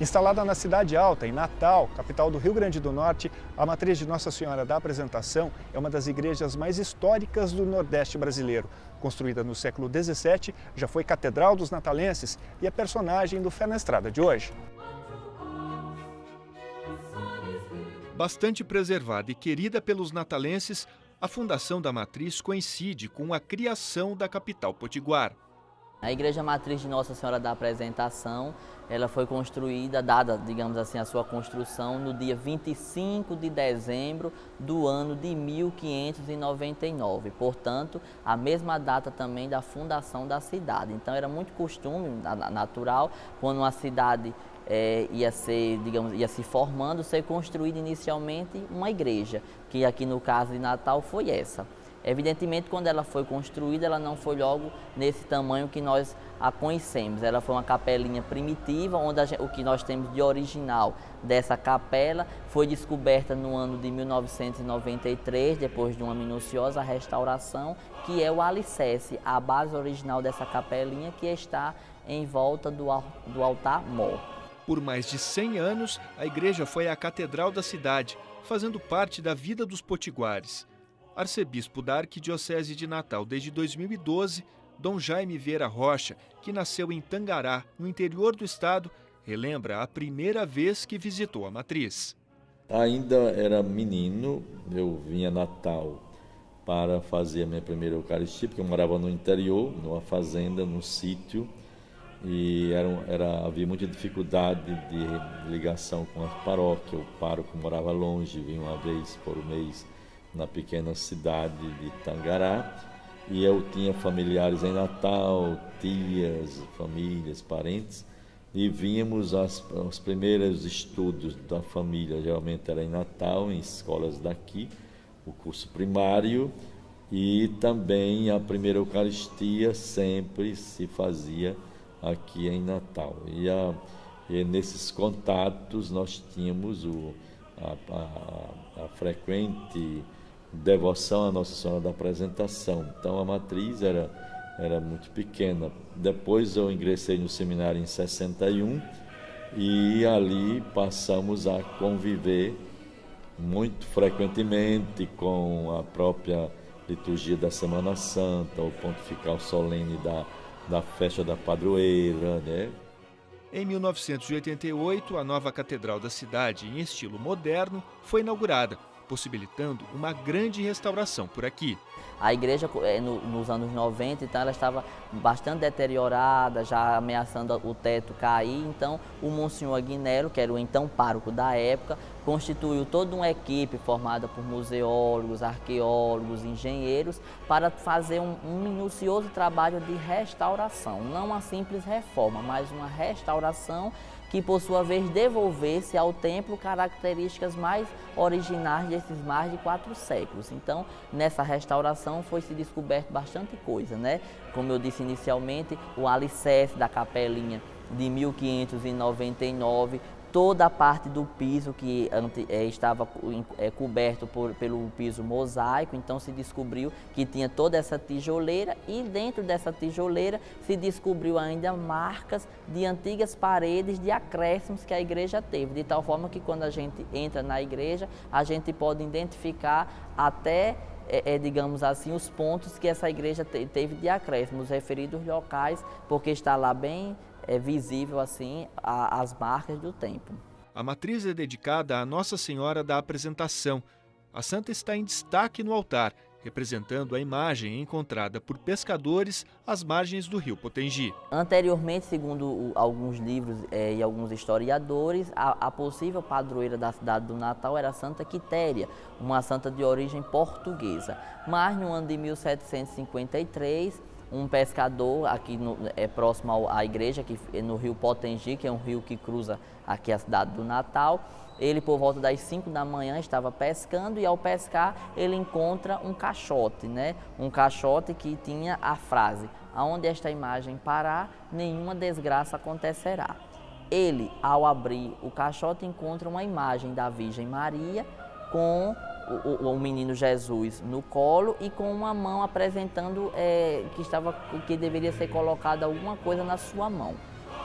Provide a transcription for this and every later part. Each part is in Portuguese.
Instalada na Cidade Alta, em Natal, capital do Rio Grande do Norte, a matriz de Nossa Senhora da Apresentação é uma das igrejas mais históricas do Nordeste brasileiro. Construída no século XVII, já foi catedral dos natalenses e é personagem do Fé na Estrada de hoje. Bastante preservada e querida pelos natalenses, a fundação da matriz coincide com a criação da capital potiguar. A Igreja Matriz de Nossa Senhora da Apresentação, ela foi construída, dada, digamos assim, a sua construção no dia 25 de dezembro do ano de 1599. Portanto, a mesma data também da fundação da cidade. Então, era muito costume, natural, quando uma cidade ia se formando, ser construída inicialmente uma igreja, que aqui no caso de Natal foi essa. Evidentemente, quando ela foi construída, ela não foi logo nesse tamanho que nós a conhecemos. Ela foi uma capelinha primitiva, onde o que nós temos de original dessa capela foi descoberta no ano de 1993, depois de uma minuciosa restauração, que é o alicerce, a base original dessa capelinha, que está em volta do altar-mor. Por mais de 100 anos, a igreja foi a catedral da cidade, fazendo parte da vida dos potiguares. Arcebispo da Arquidiocese de Natal desde 2012, Dom Jaime Vieira Rocha, que nasceu em Tangará, no interior do estado, relembra a primeira vez que visitou a matriz. Ainda era menino, eu vinha a Natal para fazer a minha primeira Eucaristia, porque eu morava no interior, numa fazenda, num sítio, e havia muita dificuldade de ligação com a paróquia. O pároco morava longe, vinha uma vez por mês na pequena cidade de Tangará, e eu tinha familiares em Natal, tias, famílias, parentes, e vínhamos os primeiros estudos da família, geralmente era em Natal, em escolas daqui, o curso primário, e também a primeira Eucaristia sempre se fazia aqui em Natal. E nesses contatos nós tínhamos a frequente devoção à Nossa Senhora da Apresentação. Então a matriz era muito pequena. Depois eu ingressei no seminário em 61 e ali passamos a conviver muito frequentemente com a própria liturgia da Semana Santa, o pontifical solene da festa da padroeira, né? Em 1988, a nova catedral da cidade, em estilo moderno, foi inaugurada, possibilitando uma grande restauração por aqui. A igreja, nos anos 90, então, ela estava bastante deteriorada, já ameaçando o teto cair. Então, o Monsenhor Aguinero, que era o então pároco da época, constituiu toda uma equipe formada por museólogos, arqueólogos, engenheiros, para fazer um minucioso trabalho de restauração. Não uma simples reforma, mas uma restauração que, por sua vez, devolvesse ao templo características mais originais desses mais de 4 séculos. Então, nessa restauração foi-se descoberto bastante coisa, né? Como eu disse inicialmente, o alicerce da capelinha de 1599, toda a parte do piso que estava coberto pelo piso mosaico, então se descobriu que tinha toda essa tijoleira, e dentro dessa tijoleira se descobriu ainda marcas de antigas paredes de acréscimos que a igreja teve, de tal forma que quando a gente entra na igreja, a gente pode identificar até, digamos assim, os pontos que essa igreja teve de acréscimos, os referidos locais, porque está lá bem visível assim as marcas do tempo. A matriz é dedicada a Nossa Senhora da Apresentação. A santa está em destaque no altar, representando a imagem encontrada por pescadores às margens do rio Potengi. Anteriormente, segundo alguns livros e alguns historiadores, a possível padroeira da cidade do Natal era a Santa Quitéria, uma santa de origem portuguesa. Mas no ano de 1753, um pescador aqui próximo à igreja, que no rio Potengi, que é um rio que cruza aqui a cidade do Natal, ele por volta das 5 da manhã estava pescando, e ao pescar ele encontra um caixote, né? Um caixote que tinha a frase: aonde esta imagem parar, nenhuma desgraça acontecerá. Ele, ao abrir o caixote, encontra uma imagem da Virgem Maria com o menino Jesus no colo e com uma mão apresentando que deveria ser colocada alguma coisa na sua mão.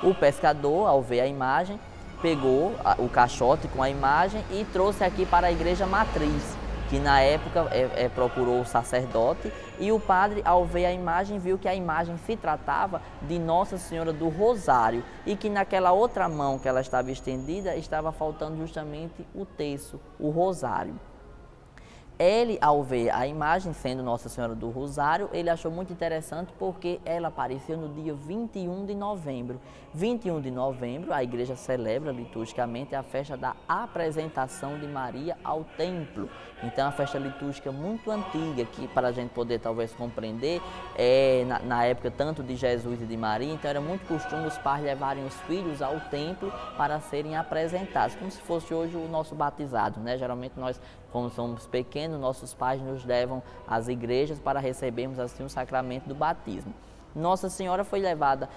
O pescador, ao ver a imagem, pegou o caixote com a imagem e trouxe aqui para a igreja matriz, que na época procurou o sacerdote, e o padre, ao ver a imagem, viu que a imagem se tratava de Nossa Senhora do Rosário e que naquela outra mão que ela estava estendida estava faltando justamente o terço, o rosário. Ele, ao ver a imagem sendo Nossa Senhora do Rosário, ele achou muito interessante porque ela apareceu no dia 21 de novembro. 21 de novembro, a igreja celebra liturgicamente a festa da apresentação de Maria ao templo. Então, é uma festa litúrgica muito antiga, que para a gente poder talvez compreender, na época tanto de Jesus e de Maria, então era muito costume os pais levarem os filhos ao templo para serem apresentados, como se fosse hoje o nosso batizado, né? Geralmente nós, como somos pequenos, nossos pais nos levam às igrejas para recebermos assim o sacramento do batismo. Nossa Senhora foi levada,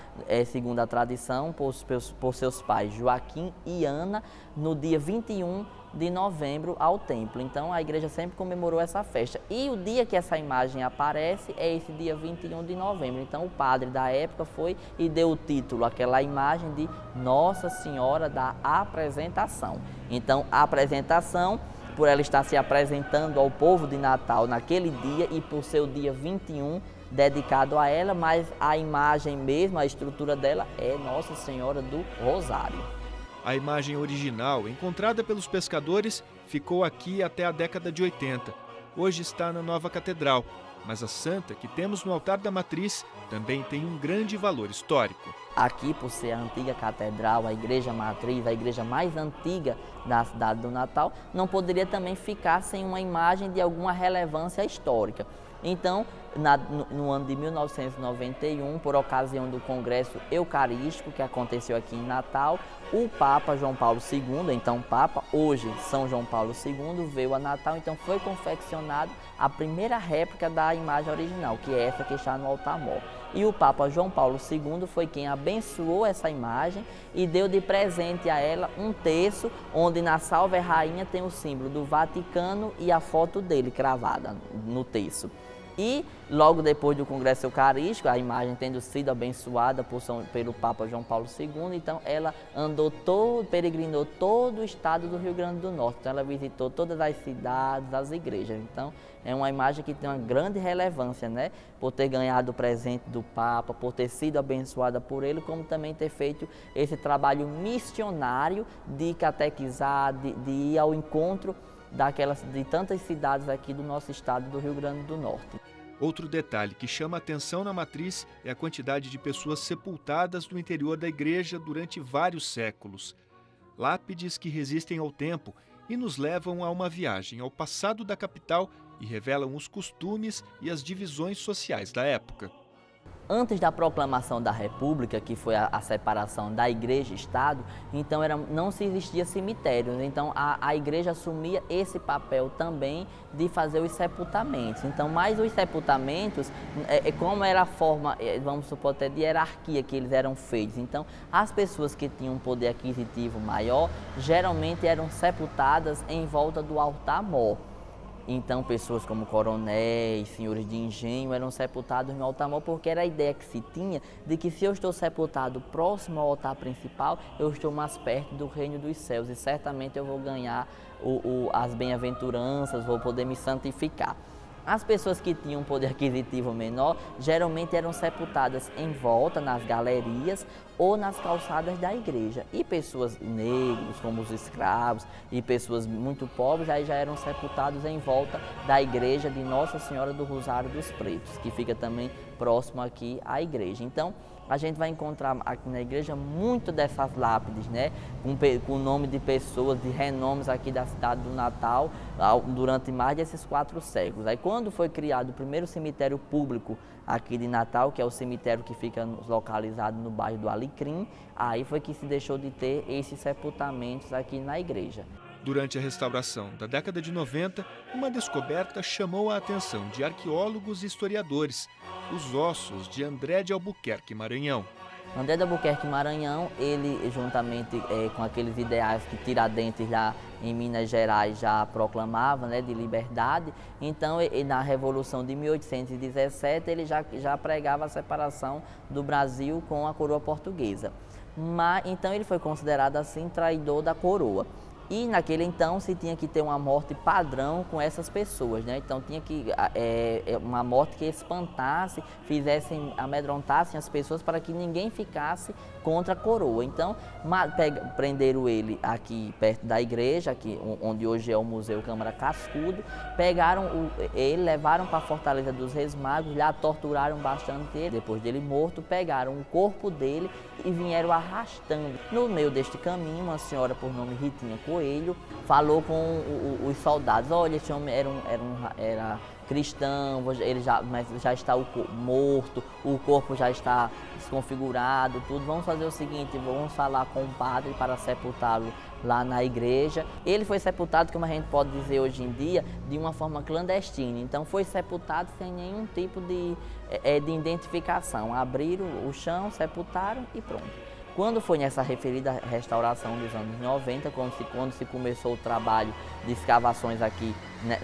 segundo a tradição, por seus pais Joaquim e Ana, no dia 21 de novembro ao templo. Então a igreja sempre comemorou essa festa. E o dia que essa imagem aparece é esse dia 21 de novembro. Então o padre da época foi e deu o título àquela imagem de Nossa Senhora da Apresentação. Então a apresentação, por ela estar se apresentando ao povo de Natal naquele dia e por ser o dia 21 dedicado a ela, mas a imagem mesmo, a estrutura dela é Nossa Senhora do Rosário. A imagem original, encontrada pelos pescadores, ficou aqui até a década de 80. Hoje está na nova catedral, mas a santa que temos no altar da matriz também tem um grande valor histórico. Aqui, por ser a antiga catedral, a igreja matriz, a igreja mais antiga da cidade do Natal, não poderia também ficar sem uma imagem de alguma relevância histórica. Então, no ano de 1991, por ocasião do Congresso Eucarístico que aconteceu aqui em Natal, o Papa João Paulo II, então Papa, hoje São João Paulo II, veio a Natal, então foi confeccionado a primeira réplica da imagem original, que é essa que está no altar-mor. E o Papa João Paulo II foi quem abençoou essa imagem e deu de presente a ela um terço, onde na Salve Rainha tem o símbolo do Vaticano e a foto dele cravada no terço. E logo depois do Congresso Eucarístico, a imagem tendo sido abençoada pelo Papa João Paulo II, então ela peregrinou todo o estado do Rio Grande do Norte. Então ela visitou todas as cidades, as igrejas. Então é uma imagem que tem uma grande relevância, né? Por ter ganhado o presente do Papa, por ter sido abençoada por ele, como também ter feito esse trabalho missionário de catequizar, de ir ao encontro de tantas cidades aqui do nosso estado do Rio Grande do Norte. Outro detalhe que chama a atenção na matriz é a quantidade de pessoas sepultadas no interior da igreja durante vários séculos. Lápides que resistem ao tempo e nos levam a uma viagem ao passado da capital e revelam os costumes e as divisões sociais da época. Antes da proclamação da República, que foi a separação da igreja e Estado, então não se existia cemitérios, então a igreja assumia esse papel também de fazer os sepultamentos. Então, mais os sepultamentos, como era a forma, vamos supor até de hierarquia que eles eram feitos, então as pessoas que tinham um poder aquisitivo maior, geralmente eram sepultadas em volta do altar-mor. Então, pessoas como coronéis, senhores de engenho eram sepultados no altar-mor porque era a ideia que se tinha de que se eu estou sepultado próximo ao altar principal, eu estou mais perto do reino dos céus e certamente eu vou ganhar as bem-aventuranças, vou poder me santificar. As pessoas que tinham um poder aquisitivo menor geralmente eram sepultadas em volta, nas galerias ou nas calçadas da igreja. E pessoas negras, como os escravos, e pessoas muito pobres, aí já eram sepultados em volta da igreja de Nossa Senhora do Rosário dos Pretos, que fica também próximo aqui à igreja. Então, a gente vai encontrar aqui na igreja muito dessas lápides, né? Com o nome de pessoas, de renomes aqui da cidade do Natal, durante mais desses 4 séculos. Aí quando foi criado o primeiro cemitério público aqui de Natal, que é o cemitério que fica localizado no bairro do Alecrim, aí foi que se deixou de ter esses sepultamentos aqui na igreja. Durante a restauração da década de 90, uma descoberta chamou a atenção de arqueólogos e historiadores: os ossos de André de Albuquerque, Maranhão. André de Albuquerque Maranhão, ele juntamente com aqueles ideais que Tiradentes lá em Minas Gerais já proclamava, né, de liberdade, então na Revolução de 1817 ele já pregava a separação do Brasil com a coroa portuguesa. Então ele foi considerado assim traidor da coroa. E naquele então se tinha que ter uma morte padrão com essas pessoas, né? Então tinha que uma morte que espantasse, amedrontassem as pessoas para que ninguém ficasse contra a coroa. Então prenderam ele aqui perto da igreja, aqui, onde hoje é o Museu Câmara Cascudo, pegaram ele, levaram para a Fortaleza dos Reis Magos, lá torturaram bastante ele. Depois dele morto, pegaram o corpo dele e vieram arrastando. No meio deste caminho, uma senhora por nome Ritinha Coelho falou com os soldados: olha, esse homem era cristão, mas já está morto, o corpo já está desconfigurado, tudo. Vamos fazer o seguinte, vamos falar com o padre para sepultá-lo lá na igreja. Ele foi sepultado, como a gente pode dizer hoje em dia, de uma forma clandestina. Então foi sepultado sem nenhum tipo de identificação. Abriram o chão, sepultaram e pronto. Quando foi nessa referida restauração dos anos 90, quando se começou o trabalho de escavações aqui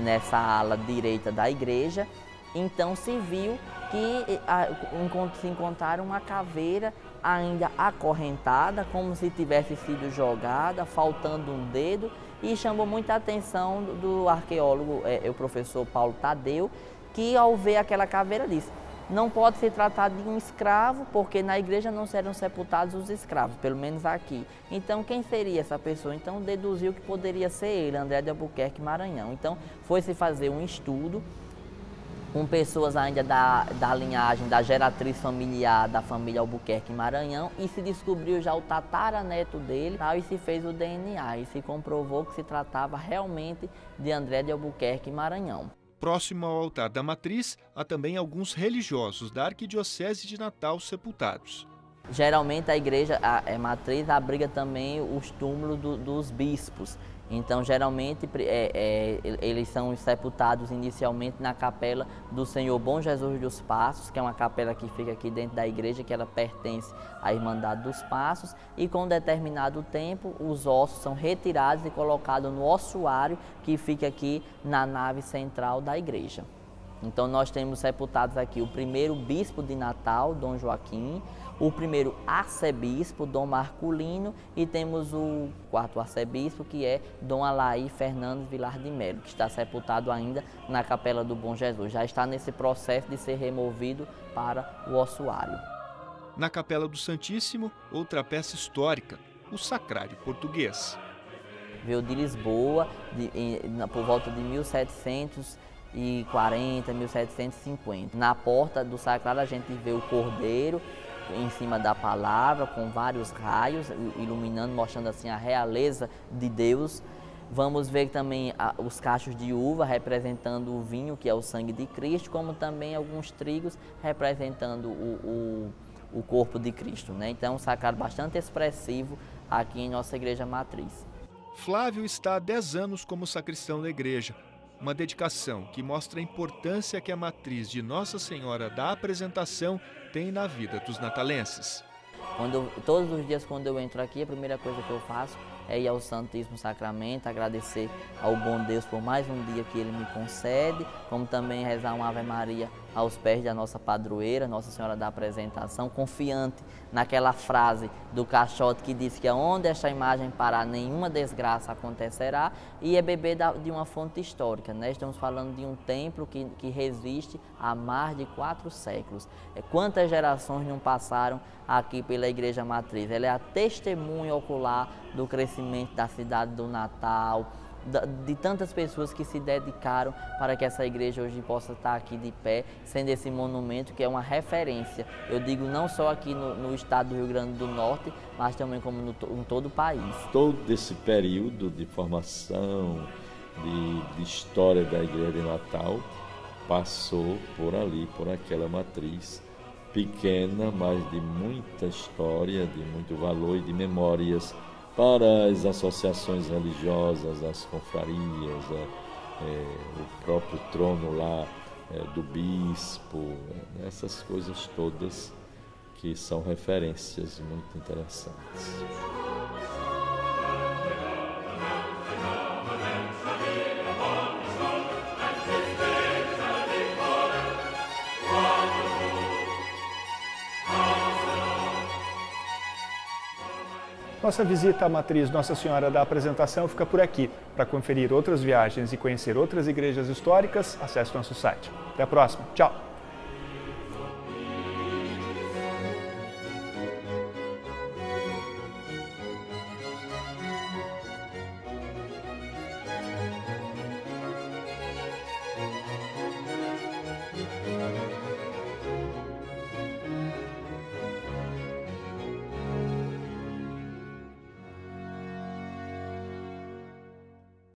nessa ala direita da igreja, então se viu que se encontraram uma caveira ainda acorrentada, como se tivesse sido jogada, faltando um dedo, e chamou muita atenção do arqueólogo, o professor Paulo Tadeu, que ao ver aquela caveira disse: não pode se tratar de um escravo, porque na igreja não serão sepultados os escravos, pelo menos aqui. Então, quem seria essa pessoa? Então, deduziu que poderia ser ele, André de Albuquerque Maranhão. Então, foi-se fazer um estudo com pessoas ainda da linhagem, da geratriz familiar da família Albuquerque Maranhão, e se descobriu já o tataraneto dele, e se fez o DNA, e se comprovou que se tratava realmente de André de Albuquerque Maranhão. Próximo ao altar da matriz, há também alguns religiosos da Arquidiocese de Natal sepultados. Geralmente a igreja matriz abriga também os túmulos dos bispos. Então, geralmente, eles são sepultados inicialmente na capela do Senhor Bom Jesus dos Passos, que é uma capela que fica aqui dentro da igreja, que ela pertence à Irmandade dos Passos, e com determinado tempo os ossos são retirados e colocados no ossuário, que fica aqui na nave central da igreja. Então, nós temos sepultados aqui o primeiro bispo de Natal, Dom Joaquim, o primeiro arcebispo, Dom Marculino, e temos o quarto arcebispo, que é Dom Alaí Fernandes Vilar de Melo, que está sepultado ainda na Capela do Bom Jesus. Já está nesse processo de ser removido para o ossuário. Na Capela do Santíssimo, outra peça histórica, o Sacrário Português. Veio de Lisboa, por volta de 1740, 1750. Na porta do sacrário a gente vê o cordeiro em cima da palavra, com vários raios iluminando, mostrando assim a realeza de Deus. Vamos ver também os cachos de uva representando o vinho, que é o sangue de Cristo, como também alguns trigos representando o corpo de Cristo, né? Então, um sacrário bastante expressivo aqui em nossa igreja matriz. Flávio está há 10 anos como sacristão da igreja. Uma dedicação que mostra a importância que a matriz de Nossa Senhora da Apresentação tem na vida dos natalenses. Todos os dias quando eu entro aqui, a primeira coisa que eu faço é ir ao Santíssimo Sacramento, agradecer ao bom Deus por mais um dia que Ele me concede, como também rezar uma Ave Maria aos pés da nossa padroeira, Nossa Senhora da Apresentação, confiante naquela frase do caixote que diz que aonde esta imagem parar, nenhuma desgraça acontecerá, e é beber de uma fonte histórica, né? Estamos falando de um templo que resiste há mais de 4 séculos. Quantas gerações não passaram aqui pela Igreja Matriz? Ela é a testemunha ocular do crescimento da cidade do Natal, de tantas pessoas que se dedicaram para que essa igreja hoje possa estar aqui de pé, sendo esse monumento que é uma referência, eu digo não só aqui no estado do Rio Grande do Norte, mas também como em todo o país. Todo esse período de formação, de história da igreja de Natal, passou por ali, por aquela matriz pequena, mas de muita história, de muito valor e de memórias para as associações religiosas, as confrarias, o próprio trono lá do bispo, essas coisas todas que são referências muito interessantes. Nossa visita à matriz Nossa Senhora da Apresentação fica por aqui. Para conferir outras viagens e conhecer outras igrejas históricas, acesse nosso site. Até a próxima. Tchau!